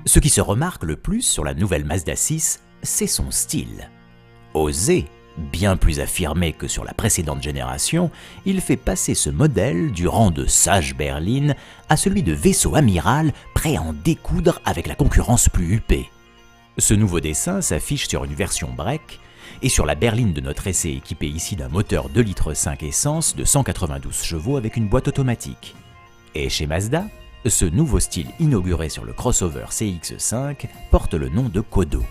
Ce qui se remarque le plus sur la nouvelle Mazda 6, c'est son style. Osé, bien plus affirmé que sur la précédente génération, il fait passer ce modèle du rang de sage berline à celui de vaisseau amiral prêt à en découdre avec la concurrence plus huppée. Ce nouveau dessin s'affiche sur une version break et sur la berline de notre essai équipée ici d'un moteur 2,5 litres essence de 192 chevaux avec une boîte automatique. Et chez Mazda, ce nouveau style inauguré sur le crossover CX-5 porte le nom de Kodo.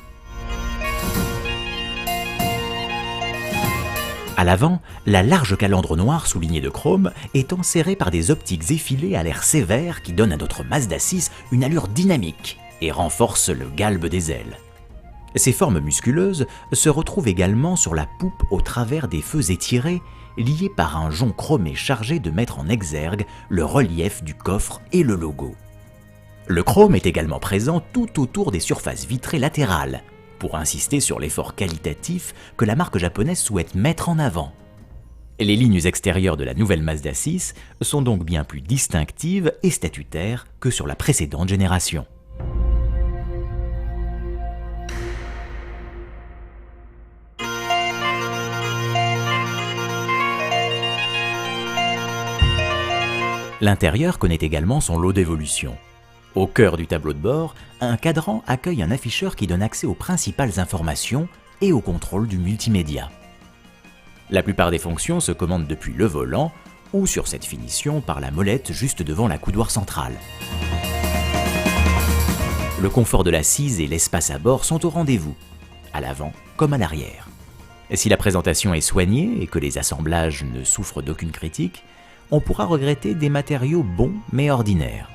À l'avant, la large calandre noire soulignée de chrome est enserrée par des optiques effilées à l'air sévère qui donnent à notre Mazda 6 une allure dynamique et renforcent le galbe des ailes. Ces formes musculeuses se retrouvent également sur la poupe au travers des feux étirés, liés par un jonc chromé chargé de mettre en exergue le relief du coffre et le logo. Le chrome est également présent tout autour des surfaces vitrées latérales, pour insister sur l'effort qualitatif que la marque japonaise souhaite mettre en avant. Les lignes extérieures de la nouvelle Mazda 6 sont donc bien plus distinctives et statutaires que sur la précédente génération. L'intérieur connaît également son lot d'évolution. Au cœur du tableau de bord, un cadran accueille un afficheur qui donne accès aux principales informations et au contrôle du multimédia. La plupart des fonctions se commandent depuis le volant ou sur cette finition par la molette juste devant la coudoir centrale. Le confort de l'assise et l'espace à bord sont au rendez-vous, à l'avant comme à l'arrière. Si la présentation est soignée et que les assemblages ne souffrent d'aucune critique, on pourra regretter des matériaux bons mais ordinaires.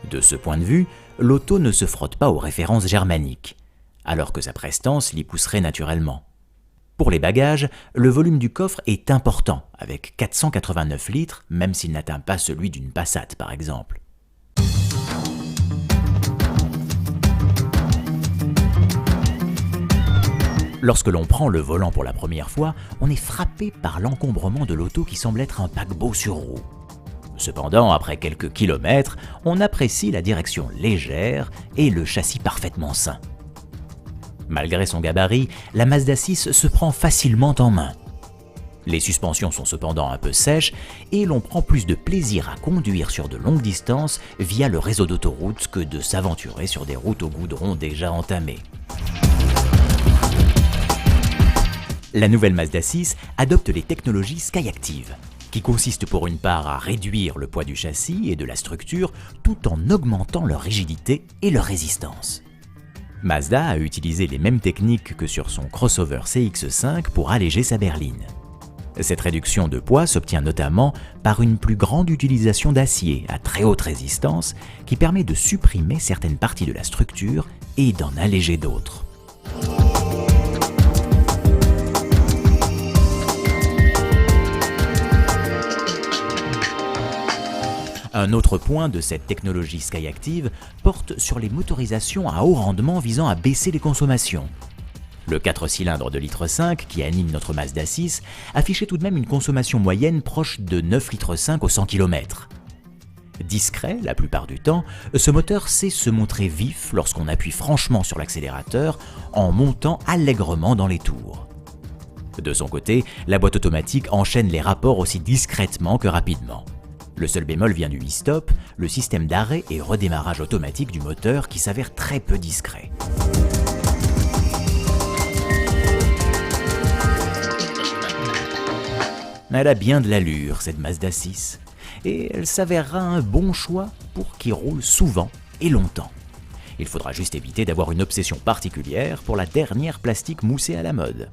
De ce point de vue, l'auto ne se frotte pas aux références germaniques, alors que sa prestance l'y pousserait naturellement. Pour les bagages, le volume du coffre est important, avec 489 litres, même s'il n'atteint pas celui d'une Passat par exemple. Lorsque l'on prend le volant pour la première fois, on est frappé par l'encombrement de l'auto qui semble être un paquebot sur roue. Cependant, après quelques kilomètres, on apprécie la direction légère et le châssis parfaitement sain. Malgré son gabarit, la Mazda 6 se prend facilement en main. Les suspensions sont cependant un peu sèches et l'on prend plus de plaisir à conduire sur de longues distances via le réseau d'autoroutes que de s'aventurer sur des routes au goudron déjà entamées. La nouvelle Mazda 6 adopte les technologies Skyactiv, qui consistent pour une part à réduire le poids du châssis et de la structure tout en augmentant leur rigidité et leur résistance. Mazda a utilisé les mêmes techniques que sur son crossover CX-5 pour alléger sa berline. Cette réduction de poids s'obtient notamment par une plus grande utilisation d'acier à très haute résistance qui permet de supprimer certaines parties de la structure et d'en alléger d'autres. Un autre point de cette technologie Skyactiv porte sur les motorisations à haut rendement visant à baisser les consommations. Le 4 cylindres de 2,5 litres qui anime notre Mazda 6 affichait tout de même une consommation moyenne proche de 9,5 litres au 100 km. Discret la plupart du temps, ce moteur sait se montrer vif lorsqu'on appuie franchement sur l'accélérateur en montant allègrement dans les tours. De son côté, la boîte automatique enchaîne les rapports aussi discrètement que rapidement. Le seul bémol vient du e-stop, le système d'arrêt et redémarrage automatique du moteur qui s'avère très peu discret. Elle a bien de l'allure, cette Mazda 6, et elle s'avérera un bon choix pour qui roule souvent et longtemps. Il faudra juste éviter d'avoir une obsession particulière pour la dernière plastique moussée à la mode.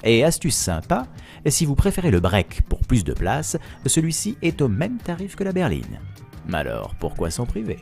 Et astuce sympa, si vous préférez le break pour plus de place, celui-ci est au même tarif que la berline. Alors pourquoi s'en priver ?